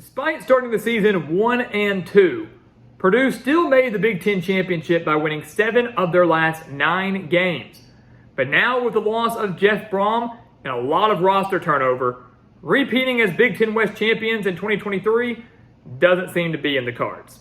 Despite starting the season 1-2, Purdue still made the Big Ten championship by winning 7 of their last 9 games. But now with the loss of Jeff Brom and a lot of roster turnover, repeating as Big Ten West champions in 2023 doesn't seem to be in the cards.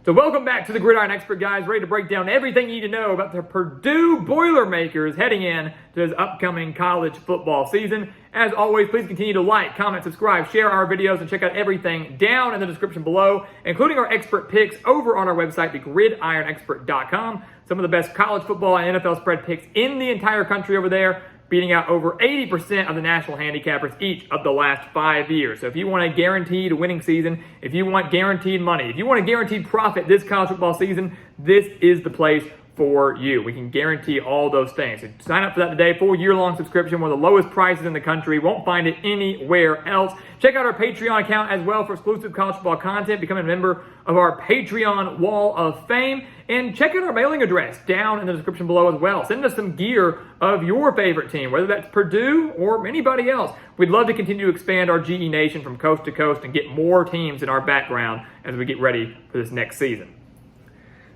So welcome back to the Gridiron Expert, guys, ready to break down everything you need to know about the Purdue Boilermakers heading in to this upcoming college football season. As always, please continue to like, comment, subscribe, share our videos, and check out everything down in the description below, including our expert picks over on our website, thegridironexpert.com. Some of the best college football and NFL spread picks in the entire country over there, beating out over 80% of the national handicappers each of the last 5 years. So if you want a guaranteed winning season, if you want guaranteed money, if you want a guaranteed profit this college football season, this is the place for you. We can guarantee all those things. So sign up for that today. Full year-long subscription, one of the lowest prices in the country. Won't find it anywhere else. Check out our Patreon account as well for exclusive college football content. Become a member of our Patreon Wall of Fame. And check out our mailing address down in the description below as well. Send us some gear of your favorite team, whether that's Purdue or anybody else. We'd love to continue to expand our GE Nation from coast to coast and get more teams in our background as we get ready for this next season.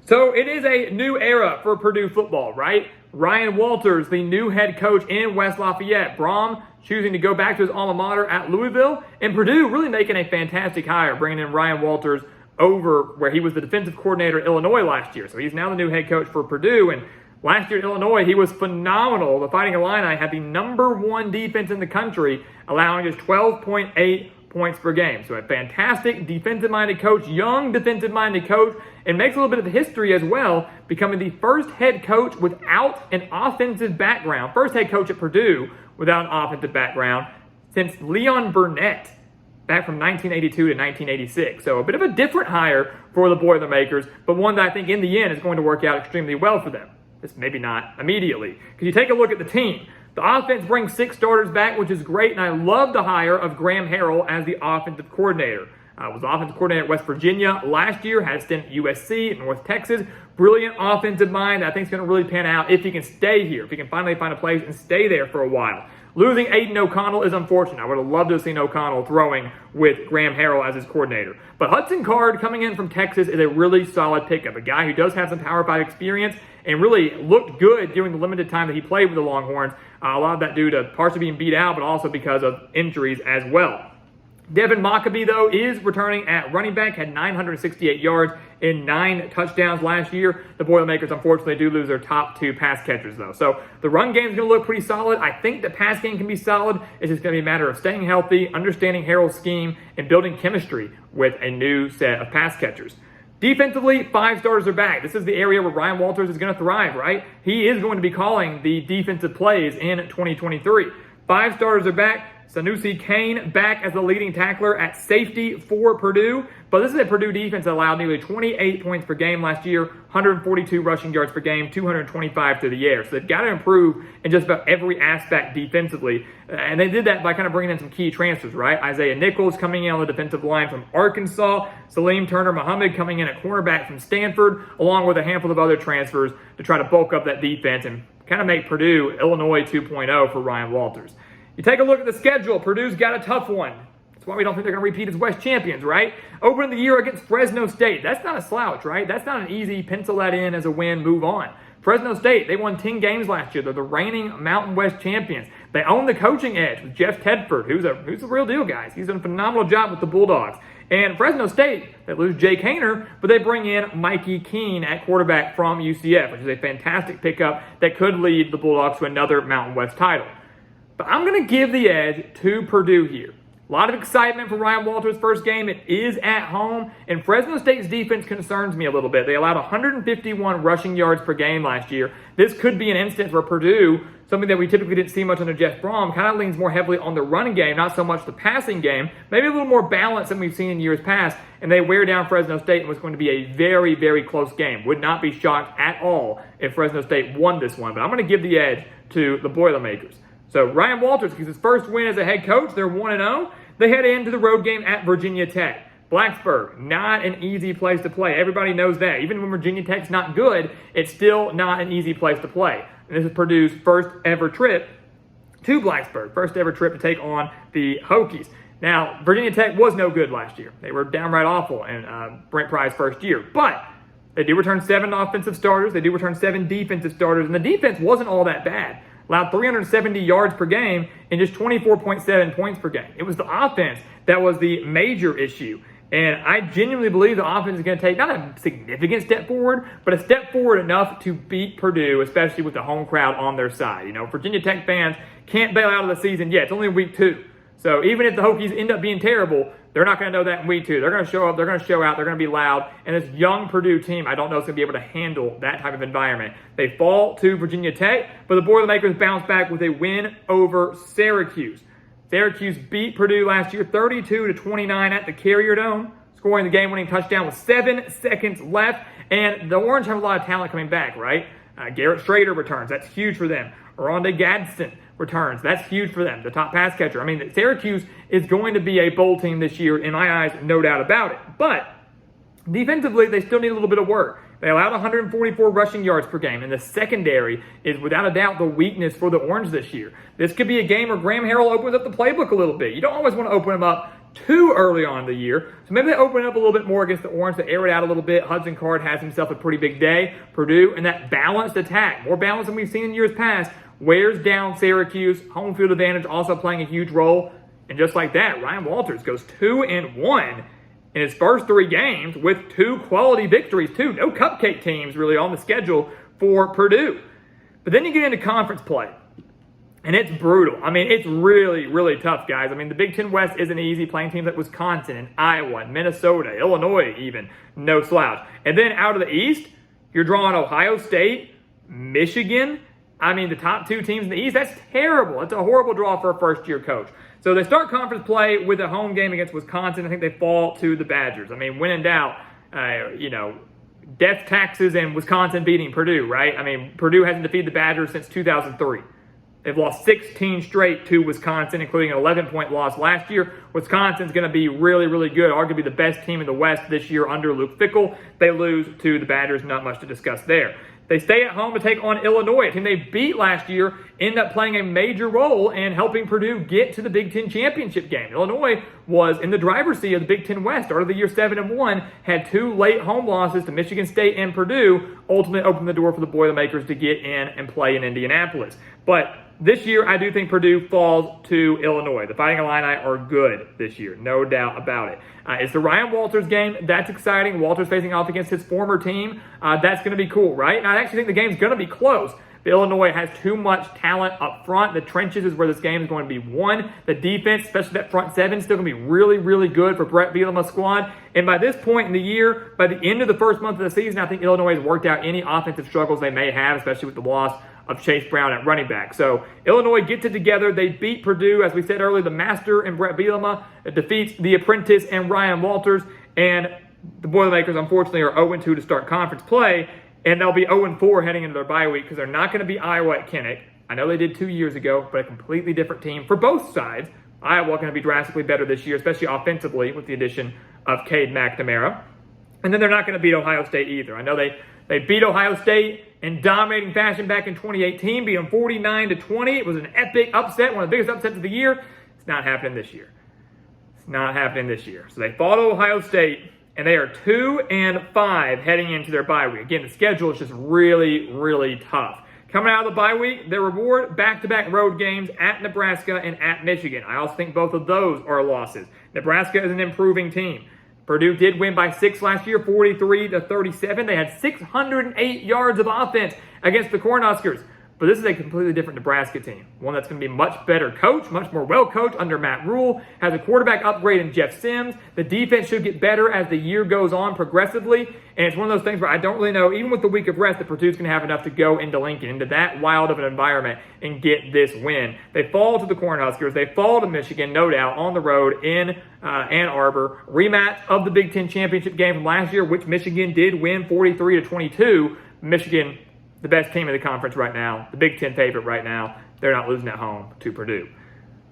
So it is a new era for Purdue football, right? Ryan Walters, the new head coach in West Lafayette. Brom choosing to go back to his alma mater at Louisville. And Purdue really making a fantastic hire, bringing in Ryan Walters over where he was the defensive coordinator at Illinois last year. So he's now the new head coach for Purdue. And last year at Illinois, he was phenomenal. The Fighting Illini had the #1 defense in the country, allowing just 12.8 points per game. So a fantastic defensive-minded coach, young defensive-minded coach, and makes a little bit of history as well, becoming the first head coach without an offensive background, first head coach at Purdue without an offensive background since Leon Burnett back from 1982 to 1986. So a bit of a different hire for the Boilermakers, but one that I think in the end is going to work out extremely well for them. Just maybe not immediately. Because you take a look at the team. The offense brings 6 starters back, which is great, and I love the hire of Graham Harrell as the offensive coordinator. Was the offensive coordinator at West Virginia last year, had a stint at USC, at North Texas. Brilliant offensive mind that I think is going to really pan out if he can stay here, if he can finally find a place and stay there for a while. Losing Aiden O'Connell is unfortunate. I would have loved to have seen O'Connell throwing with Graham Harrell as his coordinator. But Hudson Card coming in from Texas is a really solid pickup. A guy who does have some Power 5 experience and really looked good during the limited time that he played with the Longhorns. A lot of that due to partially being beat out, but also because of injuries as well. Devin Mockabee, though, is returning at running back, had 968 yards and 9 touchdowns last year. The Boilermakers, unfortunately, do lose their top 2 pass catchers, though. So the run game is going to look pretty solid. I think the pass game can be solid. It's just going to be a matter of staying healthy, understanding Harrell's scheme, and building chemistry with a new set of pass catchers. Defensively, 5 starters are back. This is the area where Ryan Walters is going to thrive, right? He is going to be calling the defensive plays in 2023. 5 starters are back. Sanusi Kane back as the leading tackler at safety for Purdue. But this is a Purdue defense that allowed nearly 28 points per game last year, 142 rushing yards per game, 225 through the air. So they've got to improve in just about every aspect defensively. And they did that by kind of bringing in some key transfers, right? Isaiah Nichols coming in on the defensive line from Arkansas, Salim Turner Muhammad coming in at cornerback from Stanford, along with a handful of other transfers to try to bulk up that defense and kind of make Purdue Illinois 2.0 for Ryan Walters. You take a look at the schedule. Purdue's got a tough one. That's why we don't think they're going to repeat as West champions, right? Opening the year against Fresno State. That's not a slouch, right? That's not an easy pencil that in as a win, move on. Fresno State, they won 10 games last year. They're the reigning Mountain West champions. They own the coaching edge with Jeff Tedford, who's a real deal, guys. He's done a phenomenal job with the Bulldogs. And Fresno State, they lose Jake Haener, but they bring in Mikey Keene at quarterback from UCF, which is a fantastic pickup that could lead the Bulldogs to another Mountain West title. But I'm going to give the edge to Purdue here. A lot of excitement for Ryan Walters' first game. It is at home, and Fresno State's defense concerns me a little bit. They allowed 151 rushing yards per game last year. This could be an instance where Purdue, something that we typically didn't see much under Jeff Brom, kind of leans more heavily on the running game, not so much the passing game. Maybe a little more balance than we've seen in years past, and they wear down Fresno State and was going to be a very, very close game. Would not be shocked at all if Fresno State won this one, but I'm going to give the edge to the Boilermakers. So Ryan Walters gets his first win as a head coach. They're 1-0. They head into the road game at Virginia Tech. Blacksburg, not an easy place to play. Everybody knows that. Even when Virginia Tech's not good, it's still not an easy place to play. And this is Purdue's first ever trip to Blacksburg. First ever trip to take on the Hokies. Now, Virginia Tech was no good last year. They were downright awful in Brent Pry's first year. But they do return 7 offensive starters. They do return 7 defensive starters. And the defense wasn't all that bad. Allowed 370 yards per game and just 24.7 points per game. It was the offense that was the major issue. And I genuinely believe the offense is going to take not a significant step forward, but a step forward enough to beat Purdue, especially with the home crowd on their side. You know, Virginia Tech fans can't bail out of the season yet. It's only week 2. So even if the Hokies end up being terrible, they're not going to know that in week 2. They're going to show up, they're going to show out, they're going to be loud. And this young Purdue team, I don't know if it's going to be able to handle that type of environment. They fall to Virginia Tech, but the Boilermakers bounce back with a win over Syracuse. Syracuse beat Purdue last year 32-29 at the Carrier Dome, scoring the game-winning touchdown with 7 seconds left. And the Orange have a lot of talent coming back, right? Garrett Schrader returns. That's huge for them. Rondé Gadsden returns. That's huge for them, the top pass catcher. I mean, Syracuse is going to be a bowl team this year, in my eyes, no doubt about it. But defensively, they still need a little bit of work. They allowed 144 rushing yards per game, and the secondary is without a doubt the weakness for the Orange this year. This could be a game where Graham Harrell opens up the playbook a little bit. You don't always want to open him up too early on in the year. So maybe they open it up a little bit more against the Orange, to air it out a little bit. Hudson Card has himself a pretty big day. Purdue, and that balanced attack, more balanced than we've seen in years past, wears down Syracuse. Home field advantage also playing a huge role. And just like that, Ryan Walters goes 2-1 in his first 3 games with 2 quality victories too. No cupcake teams really on the schedule for Purdue. But then you get into conference play, and it's brutal. I mean, it's really, really tough, guys. I mean, the Big Ten West isn't easy, playing teams like Wisconsin and Iowa and Minnesota, Illinois even, no slouch. And then out of the East, you're drawing Ohio State, Michigan. I mean, the top 2 teams in the East, that's terrible. It's a horrible draw for a first-year coach. So they start conference play with a home game against Wisconsin. I think they fall to the Badgers. I mean, when in doubt, death taxes and Wisconsin beating Purdue, right? I mean, Purdue hasn't defeated the Badgers since 2003. They've lost 16 straight to Wisconsin, including an 11-point loss last year. Wisconsin's going to be really, really good, arguably the best team in the West this year under Luke Fickell. They lose to the Badgers, not much to discuss there. They stay at home to take on Illinois, a team they beat last year, end up playing a major role in helping Purdue get to the Big Ten championship game. Illinois was in the driver's seat of the Big Ten West, started the year 7-1, had 2 late home losses to Michigan State and Purdue, ultimately opened the door for the Boilermakers to get in and play in Indianapolis. But this year, I do think Purdue falls to Illinois. The Fighting Illini are good this year, no doubt about it. It's the Ryan Walters game. That's exciting. Walters facing off against his former team. That's going to be cool, right? And I actually think the game's going to be close. But Illinois has too much talent up front. The trenches is where this game is going to be won. The defense, especially that front 7, is still going to be really, really good for Brett Bielema's squad. And by this point in the year, by the end of the first month of the season, I think Illinois has worked out any offensive struggles they may have, especially with the loss of Chase Brown at running back. So Illinois gets it together. They beat Purdue, as we said earlier. The master and Brett Bielema defeats the apprentice and Ryan Walters. And the Boilermakers, unfortunately, are 0-2 to start conference play. And they'll be 0-4 heading into their bye week because they're not going to be Iowa at Kinnick. I know they did 2 years ago, but a completely different team for both sides. Iowa going to be drastically better this year, especially offensively with the addition of Cade McNamara. And then they're not going to beat Ohio State either. I know they beat Ohio State in dominating fashion back in 2018, beat them 49-20. It was an epic upset, one of the biggest upsets of the year. It's not happening this year. It's not happening this year. So they fall to Ohio State, and they are 2-5 heading into their bye week. Again, the schedule is just really, really tough. Coming out of the bye week, their reward, back-to-back road games at Nebraska and at Michigan. I also think both of those are losses. Nebraska is an improving team. Purdue did win by 6 last year, 43-37. They had 608 yards of offense against the Cornhuskers. But this is a completely different Nebraska team. One that's going to be much better coached, much more well-coached under Matt Rule. Has a quarterback upgrade in Jeff Sims. The defense should get better as the year goes on progressively. And it's one of those things where I don't really know, even with the week of rest, that Purdue's going to have enough to go into Lincoln, into that wild of an environment, and get this win. They fall to the Cornhuskers. They fall to Michigan, no doubt, on the road in Ann Arbor. Rematch of the Big Ten championship game from last year, which Michigan did win 43-22. Michigan, the best team in the conference right now, the Big Ten favorite right now. They're not losing at home to Purdue.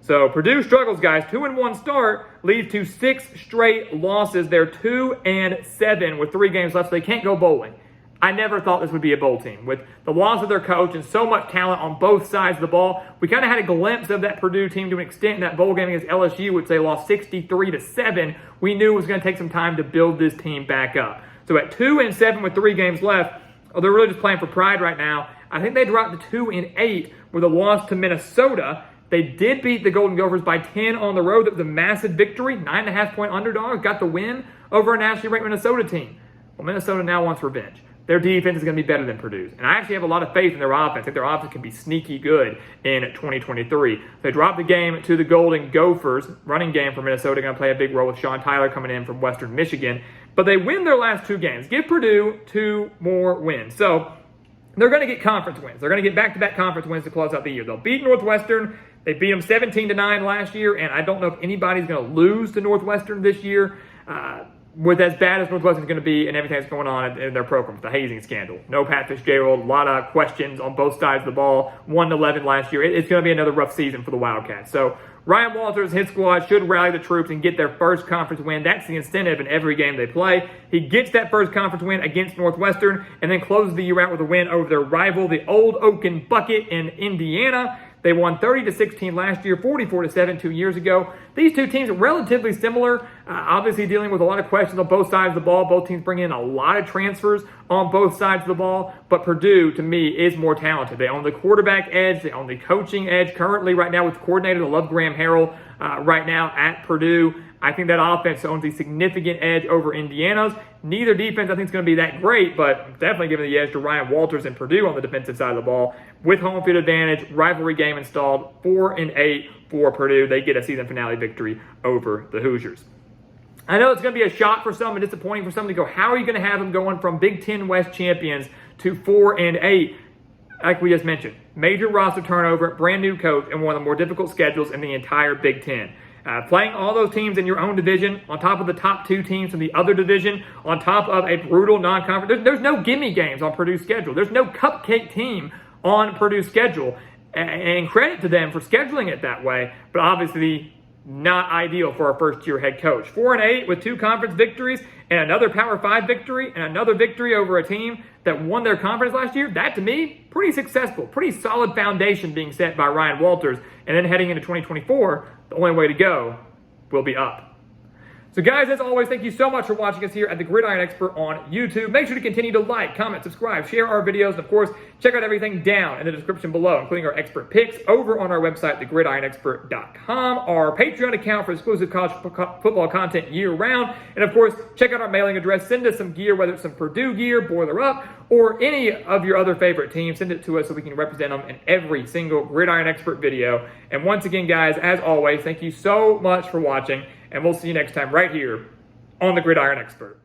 So Purdue struggles, guys. 2-1 start leads to 6 straight losses. They're 2-7 with 3 games left, so they can't go bowling. I never thought this would be a bowl team. With the loss of their coach and so much talent on both sides of the ball, we kind of had a glimpse of that Purdue team to an extent in that bowl game against LSU, which they lost 63-7. We knew it was going to take some time to build this team back up. So at 2-7 with 3 games left, they're really just playing for pride right now. I think they dropped to 2-8 with a loss to Minnesota. They did beat the Golden Gophers by 10 on the road. That was a massive victory. 9.5-point underdog. Got the win over a nationally ranked Minnesota team. Well, Minnesota now wants revenge. Their defense is going to be better than Purdue's. And I actually have a lot of faith in their offense. I think their offense can be sneaky good in 2023. They dropped the game to the Golden Gophers. Running game for Minnesota going to play a big role with Sean Tyler coming in from Western Michigan. But they win their last 2 games. Give Purdue 2 more wins. So they're going to get conference wins. They're going to get back-to-back conference wins to close out the year. They'll beat Northwestern. They beat them 17-9 last year, and I don't know if anybody's going to lose to Northwestern this year with as bad as Northwestern's going to be and everything that's going on in their program, the hazing scandal. No Pat Fitzgerald, a lot of questions on both sides of the ball. 1-11 last year. It's going to be another rough season for the Wildcats. So Ryan Walters, his squad, should rally the troops and get their first conference win. That's the incentive in every game they play. He gets that first conference win against Northwestern and then closes the year out with a win over their rival, the Old Oaken Bucket in Indiana. They won 30-16 last year, 44-7 2 years ago. These two teams are relatively similar, obviously dealing with a lot of questions on both sides of the ball. Both teams bring in a lot of transfers on both sides of the ball, but Purdue, to me, is more talented. They own the quarterback edge. They own the coaching edge. Currently, right now, with coordinator, I love Graham Harrell right now at Purdue. I think that offense owns a significant edge over Indiana's. Neither defense, I think, is going to be that great, but definitely giving the edge to Ryan Walters and Purdue on the defensive side of the ball. With home field advantage, rivalry game installed, 4-8 for Purdue. They get a season finale victory over the Hoosiers. I know it's going to be a shock for some and disappointing for some to go, how are you going to have them going from Big Ten West champions to 4-8? Like we just mentioned, major roster turnover, brand new coach, and one of the more difficult schedules in the entire Big Ten. Playing all those teams in your own division, on top of the top 2 teams from the other division, on top of a brutal non-conference. There's no gimme games on Purdue's schedule. There's no cupcake team on Purdue's schedule. And credit to them for scheduling it that way, but obviously not ideal for a first-year head coach. 4-8 with 2 conference victories and another Power 5 victory and another victory over a team that won their conference last year. That, to me, pretty successful. Pretty solid foundation being set by Ryan Walters. And then heading into 2024, the only way to go will be up. So guys, as always, thank you so much for watching us here at the Gridiron Expert on YouTube. Make sure to continue to like, comment, subscribe, share our videos, and of course, check out everything down in the description below, including our expert picks over on our website, thegridironexpert.com, our Patreon account for exclusive college football content year-round, and of course, check out our mailing address. Send us some gear, whether it's some Purdue gear, Boiler Up, or any of your other favorite teams. Send it to us so we can represent them in every single Gridiron Expert video. And once again, guys, as always, thank you so much for watching, and we'll see you next time right here on the Gridiron Expert.